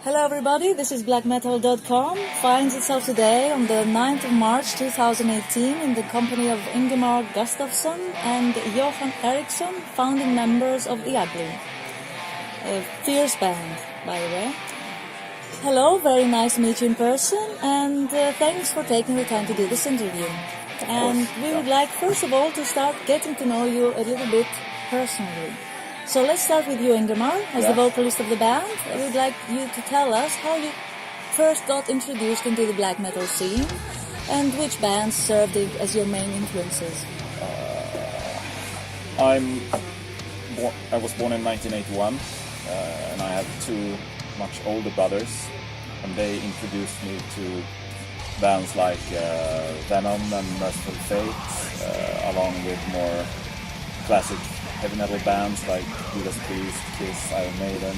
Hello everybody, this is blackmetal.com. Finds itself today on the 9th of March 2018 in the company of Ingemar, Gustafsson and Johan Eriksson, founding members of The Ugly. A fierce band, by the way. Hello, very nice to meet you in person, and thanks for taking the time to do this interview. And we would like, first of all, to start getting to know you a little bit personally. So let's start with you, Ingemar, as the vocalist of the band. I would like you to tell us how you first got introduced into the black metal scene and which bands served as your main influences. I was born in 1981, and I have two much older brothers, and they introduced me to bands like Venom and Merciful Fate, along with more classic heavy metal bands like Judas Priest, Kiss, Iron Maiden.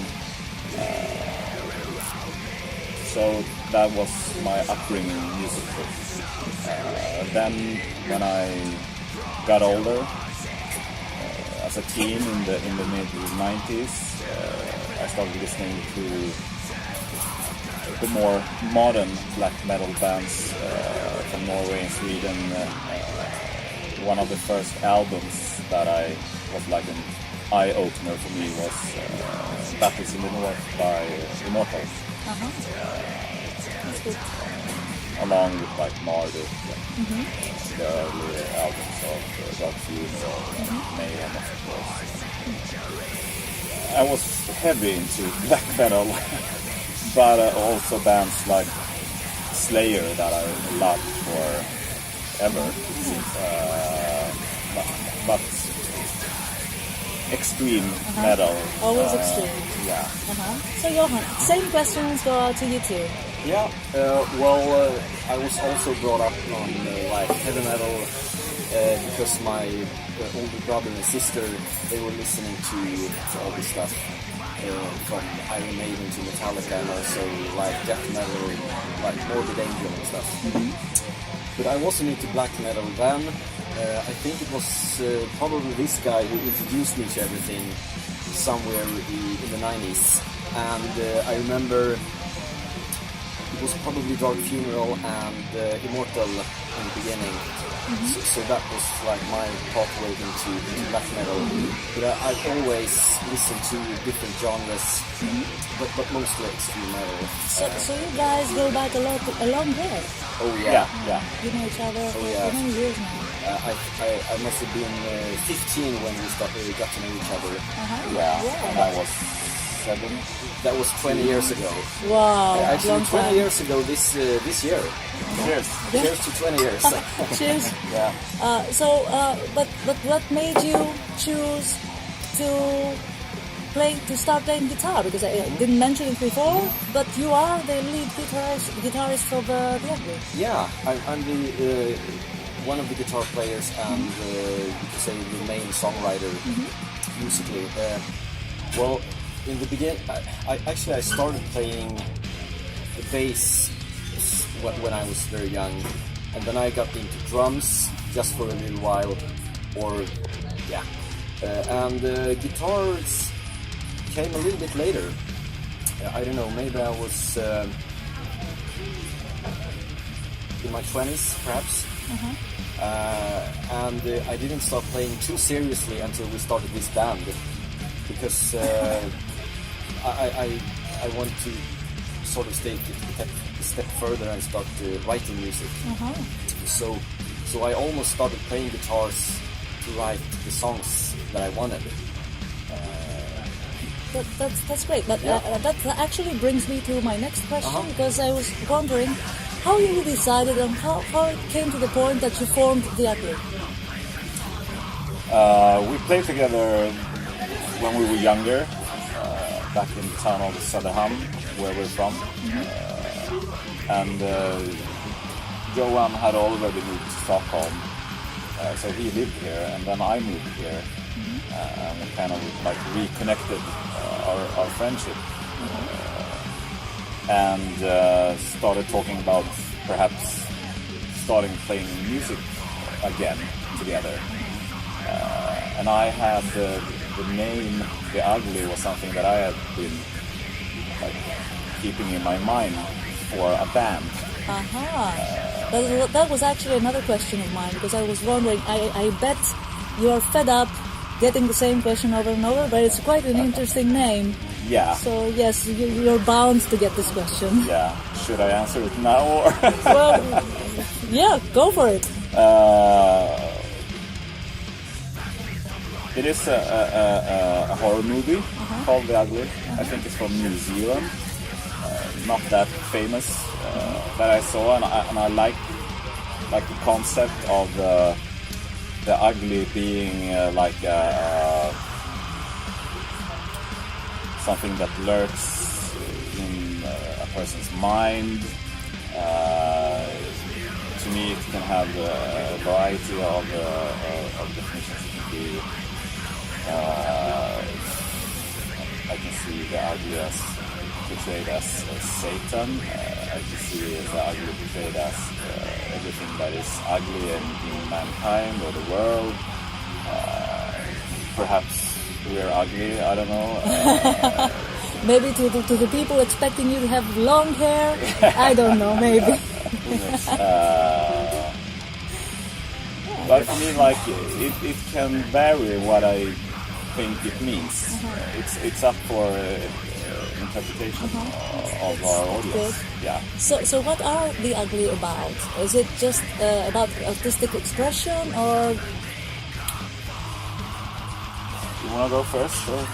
So that was my upbringing musically. Then when I got older, as a teen in the mid 90s, I started listening to the more modern black metal bands from Norway and Sweden. One of the first albums that I was like an eye-opener for me was Battles in the North by Immortal. That's good. Along with like Marduk and the early albums of Dark Funeral and Mayhem, of course. I was heavy into black metal, but also bands like Slayer that I loved forever. But extreme metal. Always extreme. Yeah. So Johan, same questions go out to you too. Yeah, I was also brought up on like heavy metal because my older brother and sister, they were listening to all this stuff from Iron Maiden to Metallica and also like death metal, like Morbid Angel and stuff. But I wasn't into black metal then. I think it was probably this guy who introduced me to everything somewhere in the 90s. And I remember it was probably Dark Funeral and Immortal in the beginning. So that was like my pathway into black metal. But I always listened to different genres, but mostly extreme metal. So you guys go back a long way. Oh yeah. You know each other for many years now. I must have been 15 when we got to know each other. And I was 7. That was 20 years ago. Wow, actually, long 20 time. years ago this year. Cheers. Cheers to 20 years. Cheers. Yeah. But what made you choose to start playing guitar? Because I didn't mention it before, but you are the lead guitarist of The Ugly. Yeah, I'm the one of the guitar players and you could say the main songwriter musically. Well, in the beginning, I started playing the bass when I was very young, and then I got into drums just for a little while, and guitars came a little bit later. I don't know, maybe I was in my 20s perhaps. And I didn't start playing too seriously until we started this band, because I want to sort of take a step further and start writing music. So I almost started playing guitars to write the songs that I wanted. That's great, but that actually brings me to my next question, because I was wondering how you decided and how it came to the point that you formed The Ugly. We played together when we were younger, back in the town of Söderhamn, where we're from. And Johan had already moved to Stockholm, so he lived here, and then I moved here, and we kind of like reconnected our friendship. And started talking about perhaps starting playing music again together. And I had the name The Ugly was something that I had been like keeping in my mind for a band. That was actually another question of mine, because I was wondering, I bet you are fed up getting the same question over and over, but it's quite an interesting name. Yeah. So yes, you're bound to get this question. Yeah. Should I answer it now or? Well, yeah, go for it. It is a horror movie called The Ugly. I think it's from New Zealand. Not that famous that I saw, and I like the concept of the ugly being something that lurks in a person's mind. To me, it can have a variety of definitions. It can be, I can see the ugly as portrayed as Satan. I can see the ugly portrayed as everything that is ugly in mankind or the world. Perhaps we're ugly, I don't know. Maybe to the people expecting you to have long hair, I don't know, maybe. But I mean, like, it can vary what I think it means. It's up for interpretation of our audience. Good. Yeah. So what are the ugly about? Is it just about artistic expression, or? You want to go first? Or?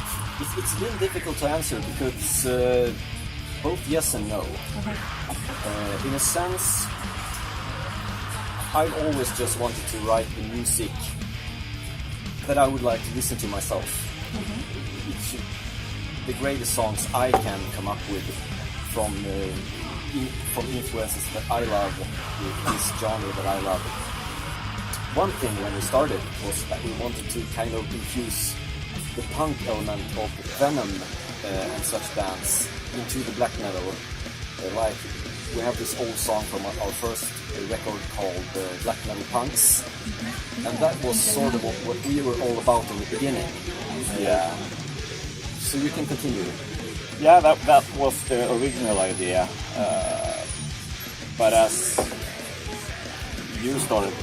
It's been difficult to answer because both yes and no. In a sense, I've always just wanted to write the music that I would like to listen to myself. It's the greatest songs I can come up with from influences that I love, with this genre that I love. One thing when we started was that we wanted to kind of infuse the punk element of Venom and such bands into the black metal. Like, we have this old song from our first record called Black Metal Punks, and that was sort of what we were all about in the beginning. Yeah. So you can continue. Yeah, that was the original idea. But as you started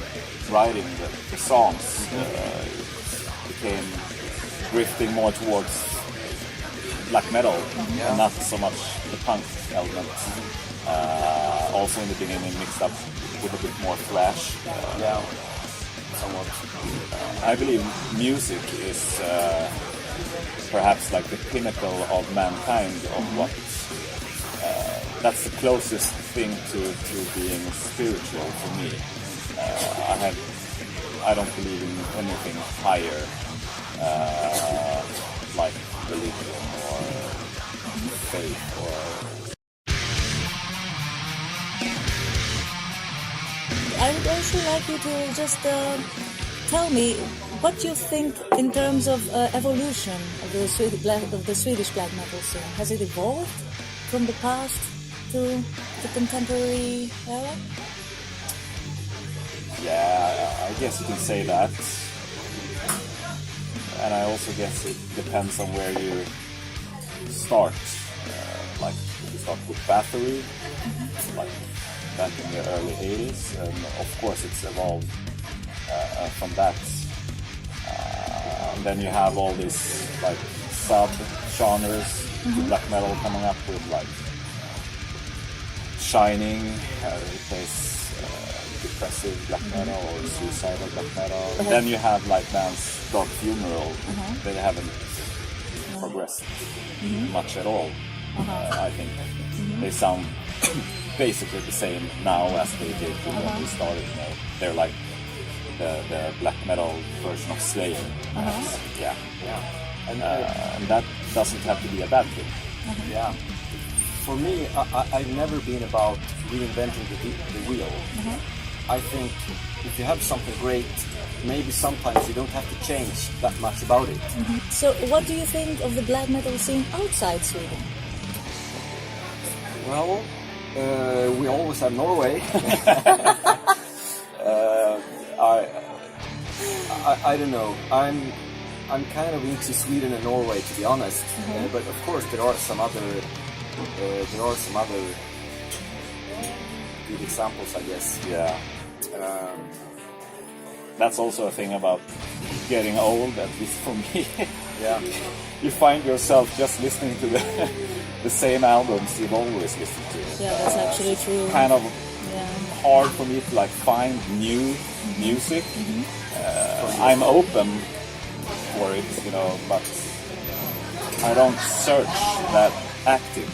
writing the songs, it became drifting more towards black metal and not so much the punk element. Also in the beginning mixed up with a bit more thrash. Somewhat. I believe music is perhaps like the pinnacle of mankind, of what that's the closest thing to being spiritual for me. I don't believe in anything higher, like religion or faith or. I would also like you to just tell me what you think in terms of evolution of the Swedish black metal scene. Has it evolved from the past to the contemporary era? Yeah, I guess you can say that. And I also guess it depends on where you start. Like, if you start with Bathory, like back in the early 80s, and of course it's evolved from that. And then you have all these like sub-genres to black metal coming up with, like Shining, replace depressive black metal or suicidal black metal. And then you have like bands Dark Funeral, they haven't progressed much at all. I think they sound basically the same now as they did when we started. You know, they're like the black metal version of Slayer. Yeah. And that doesn't have to be a bad thing. Yeah. For me, I've never been about reinventing the wheel. I think if you have something great, maybe sometimes you don't have to change that much about it. So what do you think of the black metal scene outside Sweden? Well, we always have Norway. I don't know. I'm kind of into Sweden and Norway, to be honest. But of course there are some other there are some other good examples, I guess. Yeah. That's also a thing about getting old, at least for me. Yeah. You find yourself just listening to the same albums you've always listened to. Yeah, that's actually true. Kind of Yeah. hard for me to like find new music. I'm open for it, you know, but I don't search that active.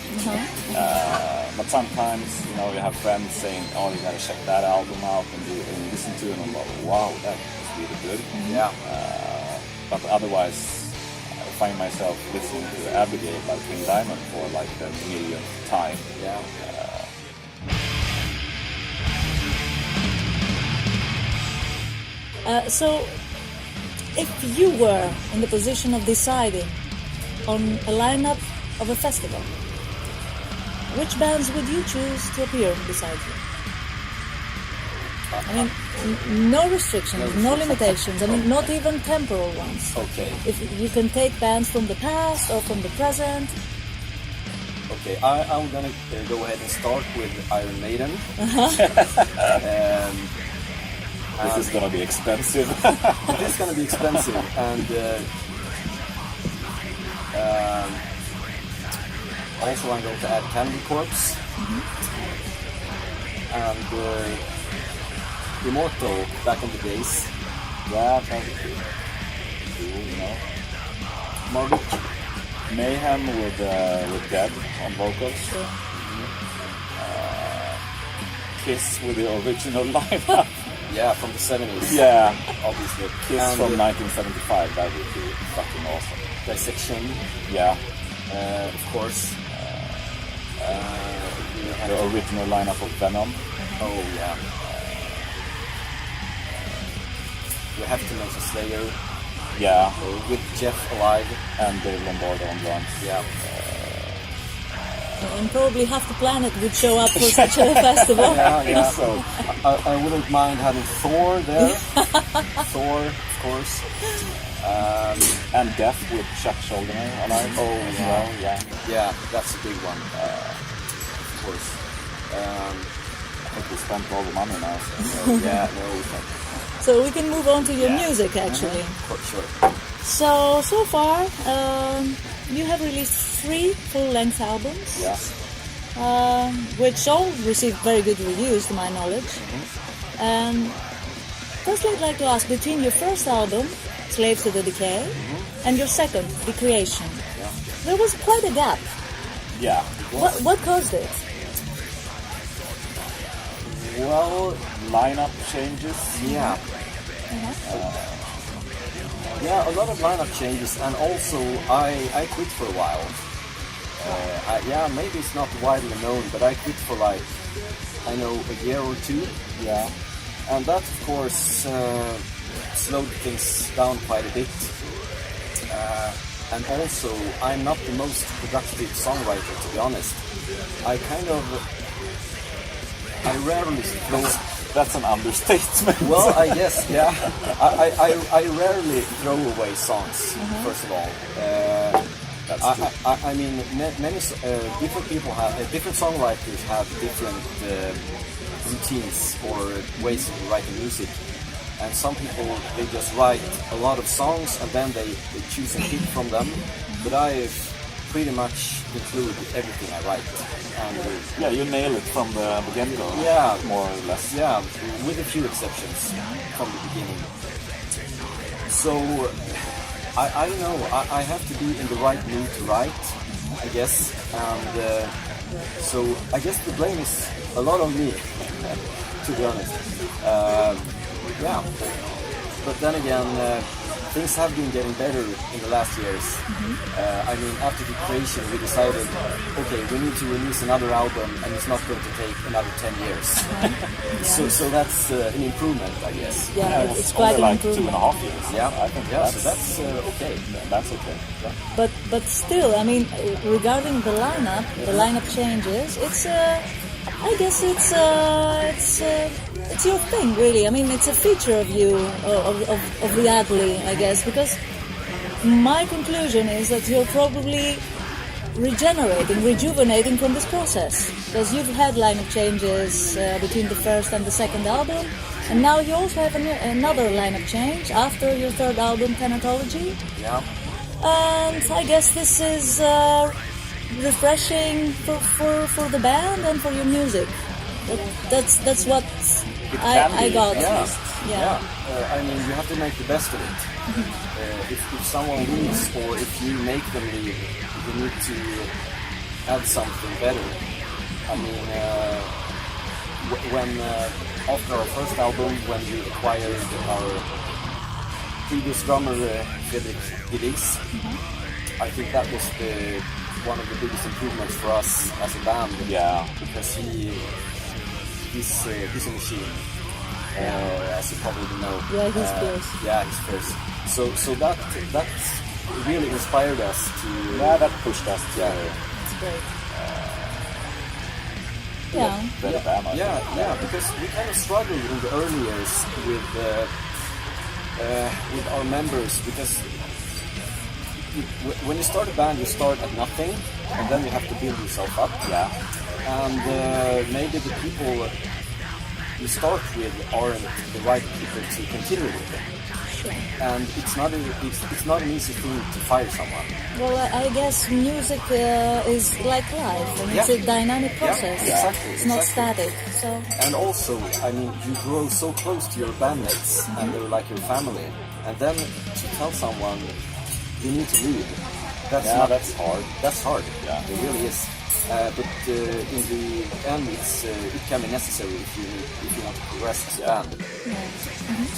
But sometimes, you know, you have friends saying, "Oh, you gotta check that album out," and you listen to it and go, "Wow, that is really good." Yeah. But otherwise, I find myself listening to Abigail by King Diamond for like the millionth time. Yeah. So, if you were in the position of deciding on a lineup of a festival, which bands would you choose to appear beside you? I mean, no restrictions, no limitations. I mean, not even temporal ones. Okay. If you can take bands from the past or from the present. Okay, I'm gonna go ahead and start with Iron Maiden. This is gonna be expensive. It is gonna be expensive, and also I'm going to add Candy Corpse and Immortal back in the days. Yeah, probably. Cool, you know. Margaret. Mayhem with Deb on vocals. Sure. Kiss with the original lineup. Yeah, from the 70s. Yeah, Obviously. Kiss And from 1975. That would be fucking awesome. Dissection, Yeah, of course. the original lineup of Venom. Oh, yeah. We have to mention Slayer Yeah, with Jeff alive. and Dave Lombardo on drums. Yeah. And probably half the planet would show up for such a festival. Yeah. So I wouldn't mind having Thor there. Thor, of course. and Death with Chuck Schuldiner alive. Oh, as yeah. well. Yeah. Yeah, that's a big one. Of course. I think we spent all the money now. So. Yeah, no, So we can move on to your music, actually. for sure. So far, you have released 3 full-length albums, Yeah. which all received very good reviews, to my knowledge. And first, I'd like to ask, between your first album, Slaves to the Decay, and your second, The Creation, there was quite a gap. Yeah. What caused it? Well, Lineup changes. yeah. Yeah, a lot of lineup changes, and also I quit for a while. Maybe it's not widely known, but I quit for like, I know, a year or 2. Yeah. And that, of course, slowed things down quite a bit. And also, I'm not the most productive songwriter, to be honest. I rarely throw... That's an understatement. Well, I guess, yeah. I rarely throw away songs, first of all. That's true. I mean, many different people have, different songwriters have different routines or ways of writing music. And some people, they just write a lot of songs and then they choose and pick from them. But I pretty much include everything I write. And, Yeah, you nail it from the get-go. Yeah. More or less. yeah, with a few exceptions from the beginning. So, I don't know, I have to be in the right mood to write, I guess. And so, I guess the blame is a lot on me, to be honest. Yeah, but then again, things have been getting better in the last years. I mean, after The Creation, we decided, okay, we need to release another album, and it's not going to take another 10 years. So that's an improvement, I guess. Yeah, it's quite Only an like improvement. 2.5 years. Yeah, I think so that's okay. That's okay. Yeah. But still, I mean, regarding the lineup changes, it's I guess it's your thing, really. I mean, it's a feature of you, of the Adley, I guess, because my conclusion is that you're probably rejuvenating from this process? Because you've had lineup changes between the first and the second album, and now you also have another lineup change after your third album, Thanatology. Yeah. And I guess this is refreshing for the band and for your music. That's what I got. Yeah. I mean, you have to make the best of it. If someone leaves or if you make them leave, you need to add something better. I mean, when after our first album, when we acquired our previous drummer, Fredrik, I think that was one of the biggest improvements for us as a band. Yeah, because he's a machine. As you probably know. Yeah, he's fierce. Yeah, he's fierce. So that really inspired us to. Yeah, that pushed us to. That's great. Better band. Yeah, because we kind of struggled in the early years with our members, because when you start a band, you start at nothing, and then you have to build yourself up. Yeah. And maybe the people you start with aren't the right people to continue with them. Sure. And it's not an easy thing to fire someone. Well, I guess music is like life, and it's a dynamic process. Yeah, exactly. It's not static. So. And also, I mean, you grow so close to your bandmates, and they're like your family. And then to tell someone you need to leave, that's hard. That's hard. Yeah, it really is. But in the end, it can be necessary if you want to progress as a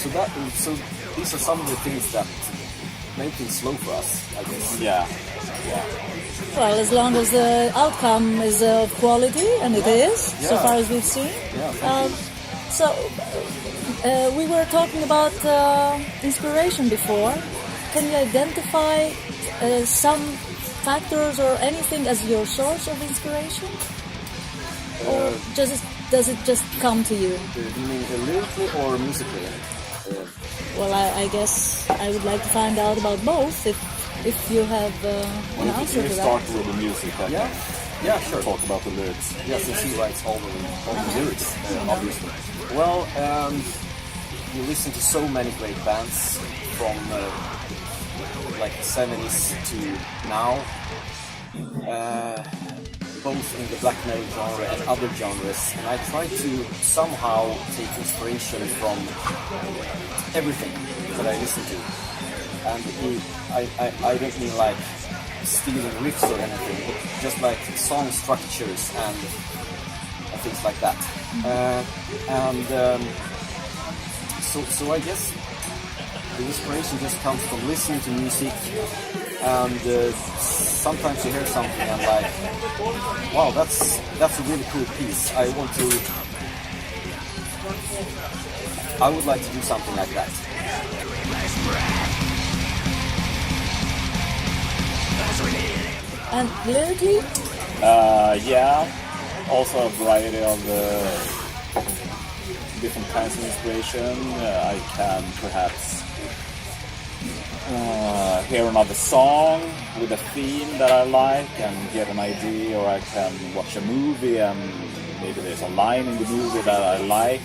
band. So these are some of the things that make things slow for us, I guess. Yeah. Well, as long as the outcome is of quality, and it is, so far as we've seen. Yeah. So we were talking about inspiration before. Can you identify some factors or anything as your source of inspiration? Or does it just come to you? You mean lyrically or musically? Well, I guess I would like to find out about both, if you have an answer to that. Start with the music. Yeah, sure. Talk about the lyrics. Yes, and he writes all the lyrics, obviously. Well, you listen to so many great bands from like the 70s to now, both in the black metal genre and other genres, and I try to somehow take inspiration from everything that I listen to. And I don't mean like stealing riffs or anything, but just like song structures and things like that. So I guess the inspiration just comes from listening to music, and sometimes you hear something and like, wow, that's a really cool piece. I would like to do something like that. And lyrically? Also a variety of different kinds of inspiration. I can perhaps hear another song with a theme that I like and get an idea, or I can watch a movie and maybe there's a line in the movie that I like.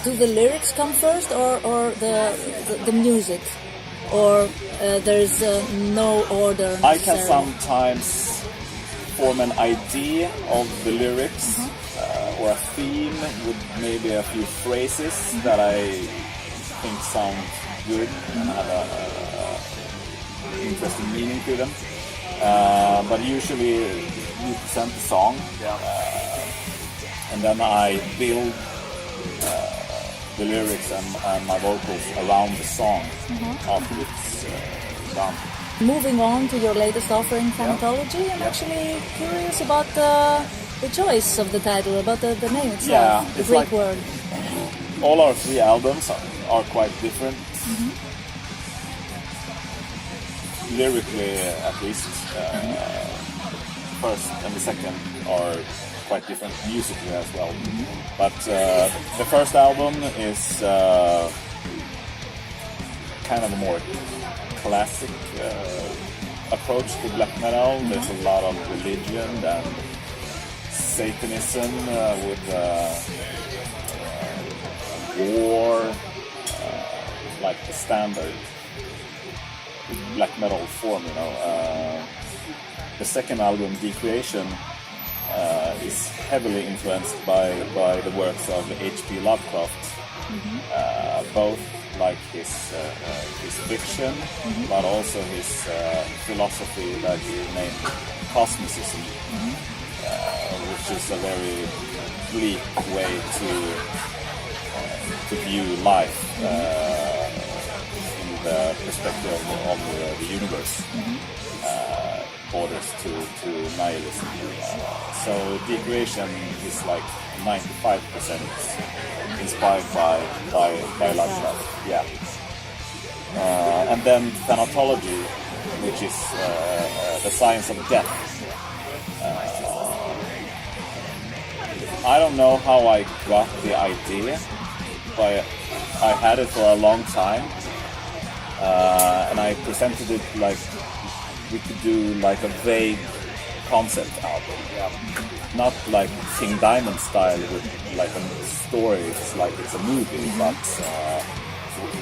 Do the lyrics come first, or the music? Or there's no order necessarily? I can sometimes form an idea of the lyrics or a theme with maybe a few phrases that I think sound good and have an interesting meaning to them. But usually you present the song and then I build the lyrics and my vocals around the song after it's done. Moving on to your latest offering, Thanatology, I'm actually curious about the choice of the title, about the name itself, the Greek like word. All our three albums are quite different. Lyrically, at least. First and the second are quite different musically as well. But the first album is kind of a more classic approach to black metal. There's a lot of religion and Satanism with war, like the standard black metal form, you know. The second album, Decreation, is heavily influenced by the works of H.P. Lovecraft, both like his fiction, but also his philosophy that he named cosmicism, which is a very bleak way to view life in the perspective of the universe. Borders to nihilism. So Decreation is like 95% inspired by Lovecraft. Yeah. And then Thanatology, which is the science of death. I don't know how I got the idea, but I had it for a long time, and I presented it like we could do like a vague concept album, not like King Diamond style with like a story. It's like it's a movie, but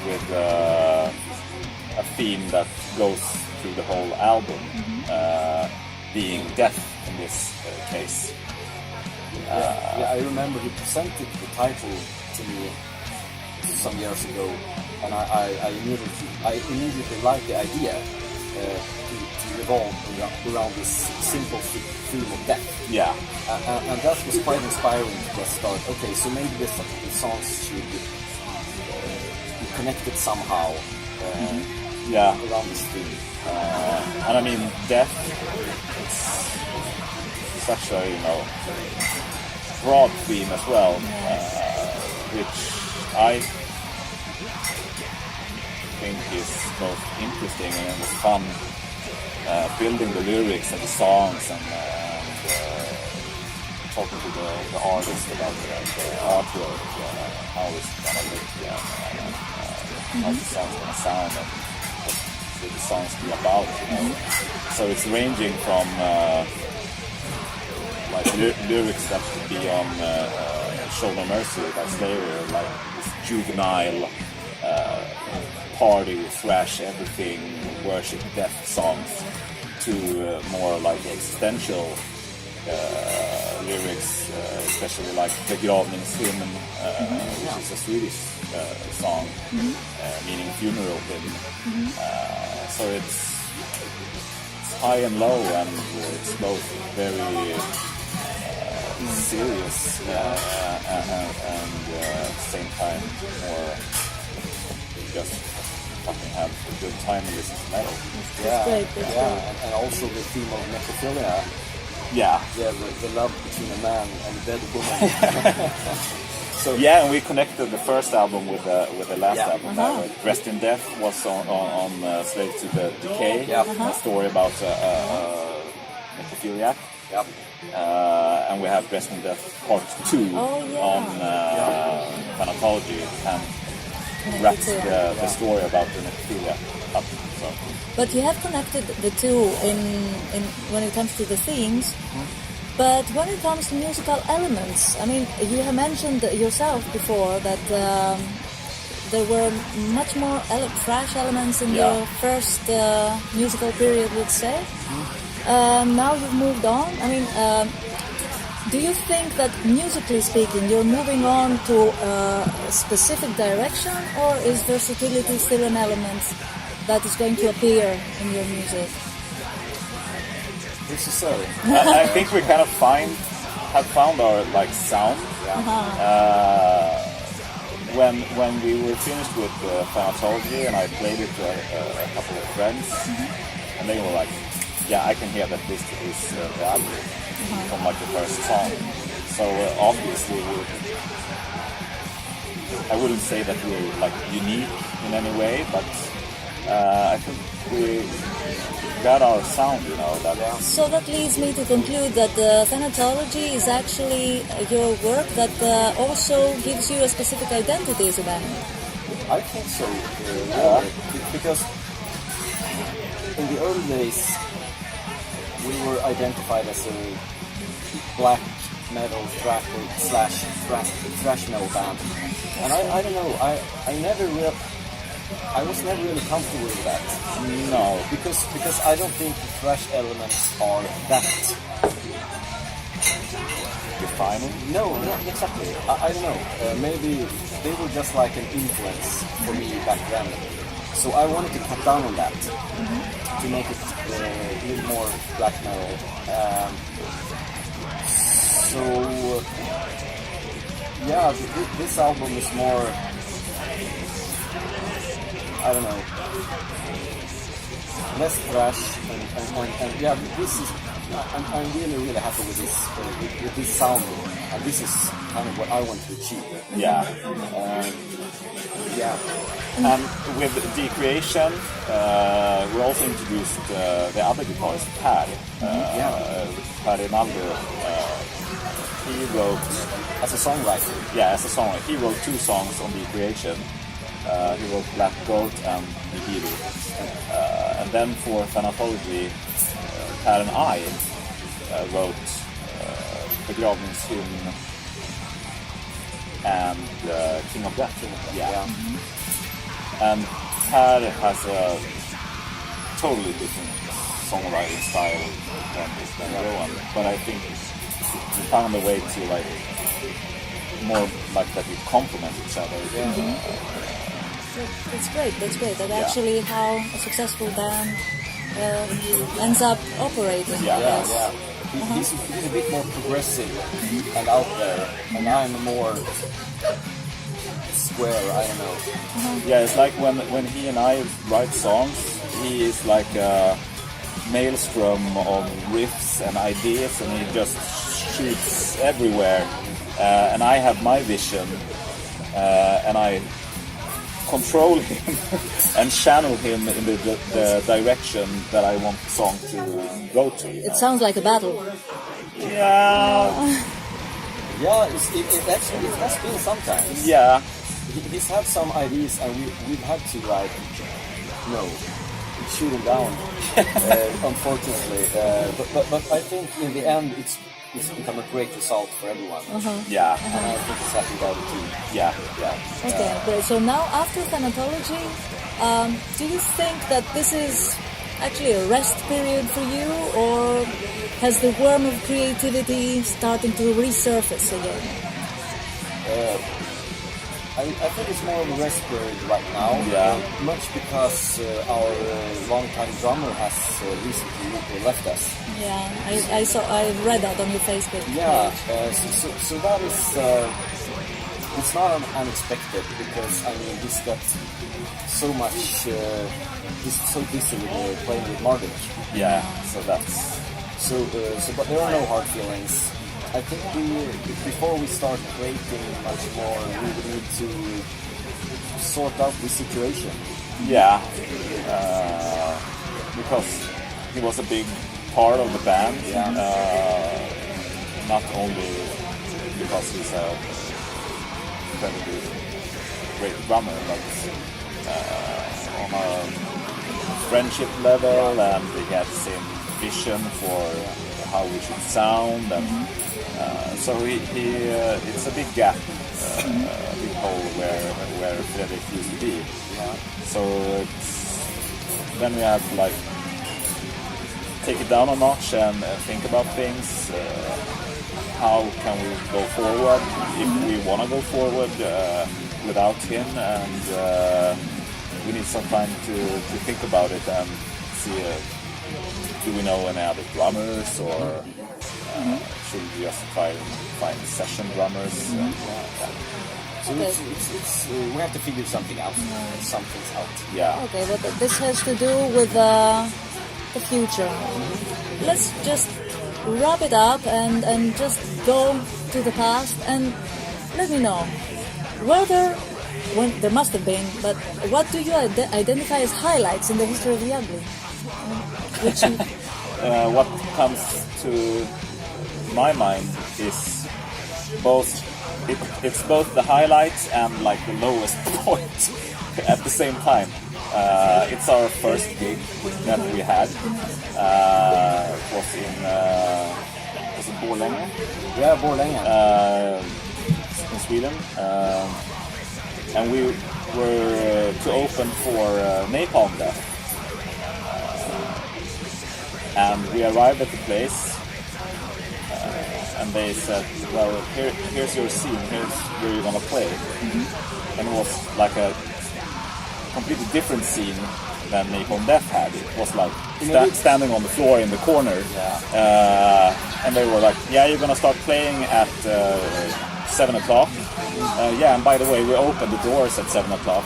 with a theme that goes through the whole album, being death in this case. I remember he presented the title to me some years ago, and I immediately liked the idea to revolve around this simple theme of death. Yeah. And that was quite inspiring to just start, okay, so maybe the songs should be connected somehow around this theme. And I mean, death is such a, you know, broad theme as well, which I think is both interesting and it was fun building the lyrics and the songs and talking to the artist about the artwork, how it's gonna look, how the song's gonna sound and what should the songs be about, you know. So it's ranging from like lyrics that should be on Show No Mercy by Slayer, like this juvenile party, thrash everything, worship death songs, to more like existential lyrics, especially like Begravningshymn, which is a Swedish song, meaning funeral hymn. So it's high and low, and it's both very serious and at the same time more just fucking have a good time and listen to metal. That's great. And also the theme of necrophilia. Yeah, the love between a man and a dead woman. So and we connected the first album with the last album. Rest in Death was on Slave to the Decay, a story about necrophiliac. Yep. And we have Rest in Death Part 2 on Thanatology, and wraps the story about the necrophilia up. So. But you have connected the two in when it comes to the themes. But when it comes to musical elements, I mean, you have mentioned yourself before that there were much more thrash elements in your first musical period, let's say. Now you've moved on. I mean, do you think that musically speaking, you're moving on to a specific direction, or is versatility still an element that is going to appear in your music? I think we kind of have found our like sound. When we were finished with Thanatology, and I played it to a couple of friends, and they were like, "Yeah, I can hear that this is the album from like the first song." So obviously, I wouldn't say that we're like unique in any way, but I think we got our sound, you know. So that leads me to conclude that Thanatology is actually your work that also gives you a specific identity as a band. I think so, because in the early days we were identified as a black metal thrash metal band, and I don't know, I was never really comfortable with that. No, because I don't think the thrash elements are that defining. No, not exactly. I don't know. Maybe they were just like an influence for me back then. So I wanted to cut down on that to make it a little more black metal. So yeah, this album is more, I don't know, less thrash and yeah, this is. I'm really happy with this sound, and this is kind of what I want to achieve. Yeah. Yeah. And with Decreation, we also introduced the other guitarist, Per. Per Rinaldo. He wrote... As a songwriter? Yeah, as a songwriter. He wrote 2 songs on Decreation. He wrote Black Goat and Nibiru. And then for Thanatology, Per and I wrote Begravningshymn and King of Death. Yeah. And Per has a totally different songwriting style than Johan, but I think we found a way to like more like that we complement each other. That's great. That's actually how a successful band ends up operating. He's a bit more progressive and out there, and I'm more square, I don't know. Yeah, it's like when he and I write songs, he is like a maelstrom of riffs and ideas, and he just shoots everywhere. And I have my vision, and I control him and channel him in the direction that I want the song to go to. It sounds like a battle. Yeah. Yeah, it actually has been sometimes. Yeah. He's had some ideas, and we've had to shoot him down, unfortunately. But I think in the end it's become a great result for everyone. Yeah. And I think he's happy about it too. Yeah. Okay, great. So now after Thanatology, do you think that this is actually a rest period for you, or has the worm of creativity starting to resurface again? I think it's more of a rest period right now. Yeah. Much because our longtime drummer has recently left us. Yeah, I read that on your Facebook page. Yeah, so that is it's not unexpected, because I mean he's got so much. He's so busy with playing with Marvin. Yeah. So that's but there are no hard feelings. I think before we start creating much more, we would need to sort out the situation. Yeah, because he was a big part of the band. Yeah. Not only because he's a incredibly great drummer, but on a friendship level, and he had the same vision for how we should sound, and so it's a big gap, a big hole where Fredrik used to be. Yeah. So then we have to like take it down a notch and think about things. How can we go forward if we want to go forward without him? And we need some time to think about it and see. Do we know any other drummers, or should we just try and find session drummers? So it's we have to figure something out. Something's out. Yeah. Okay, but this has to do with the future. Let's just wrap it up and just go to the past and let me know whether. There must have been, but what do you identify as highlights in the history of the Ugly? What comes to my mind is it's both the highlights and like the lowest point at the same time. It's our first gig that we had. It was in Borlänge? Yeah, Borlänge. In Sweden. And we were to open for Napalm Death. And we arrived at the place. And they said, well, here's your scene, here's where you're gonna play. Mm-hmm. And it was like a completely different scene than Napalm Death had. It was like standing on the floor in the corner. Yeah. And they were like, yeah, you're gonna start playing at 7 o'clock. Yeah, and by the way, we opened the doors at 7 o'clock.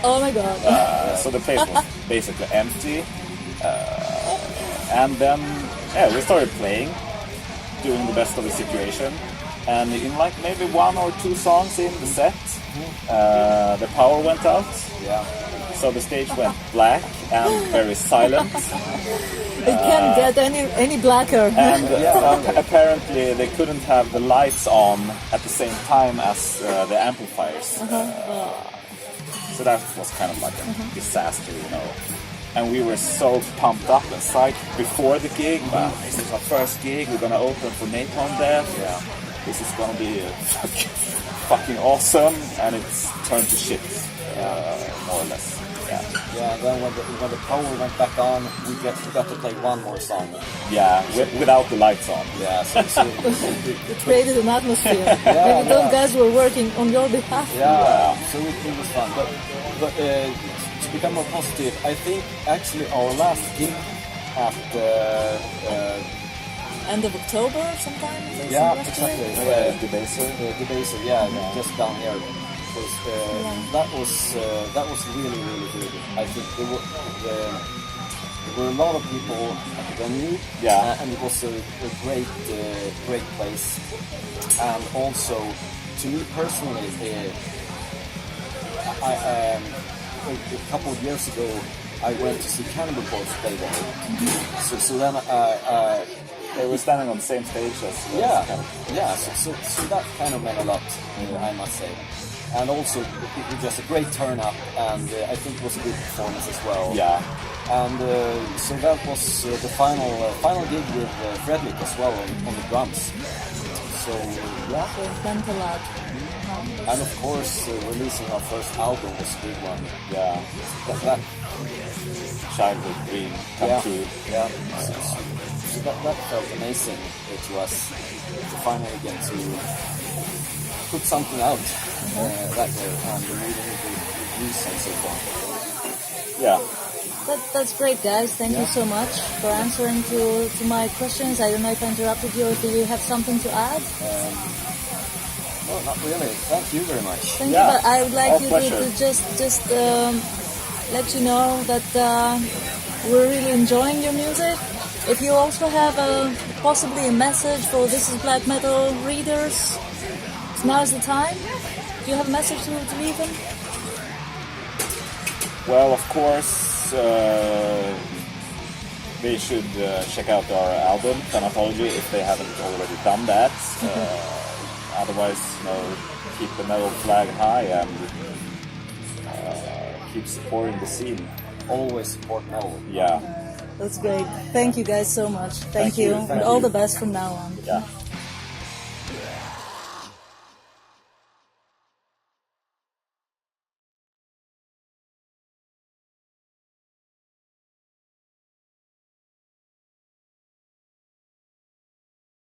Oh my god. So the place was basically empty. And then, we started playing, doing the best of the situation, and in like maybe 1 or 2 songs in the set, the power went out. Yeah. So the stage went black and very silent. It can't get any blacker. And apparently they couldn't have the lights on at the same time as the amplifiers. So that was kind of like a disaster, you know. And we were so pumped up and psyched before the gig. Wow, this is our first gig. We're gonna open for Napalm Death. Yeah, this is gonna be fucking awesome. And it's turned to shit, more or less. Yeah. Yeah. And then when the power went back on, we got to play one more song. Yeah, without the lights on. Yeah. So it created an atmosphere. Maybe those guys were working on your behalf. Yeah. So it was fun, but. To become more positive, I think actually our last gig at end of October sometime. Yeah, exactly. Debaser. Yeah, just down here. That was really good. I think there were a lot of people at the venue. Yeah, and it was a great place. And also, to me personally, a couple of years ago, I went to see Cannibal Corpse play there. So then they were standing on the same stage as So that kind of meant a lot, I must say. And also, it was just a great turn up, and I think it was a good performance as well. Yeah. And so that was the final gig with Fredrik as well on the drums. So yeah, so it meant a lot. And of course, releasing our first album was a big one. Yeah, that childhood dream come true. Yeah, so that felt amazing to us to finally get to put something out that way, and reading the reviews and so on. Yeah. That's great, guys. Thank you so much for answering to my questions. I don't know if I interrupted you, or do you have something to add? No, not really. Thank you very much. Thank you, but I would like you to just let you know that we're really enjoying your music. If you also have possibly a message for This Is Black Metal readers, now's the time. Do you have a message to leave them? Well, of course, they should check out our album, Thanatology, if they haven't already done that. Otherwise, keep the metal flag high and keep supporting the scene. Always support metal. Yeah. That's great. Thank you guys so much. Thank you. And all the best from now on. Yeah.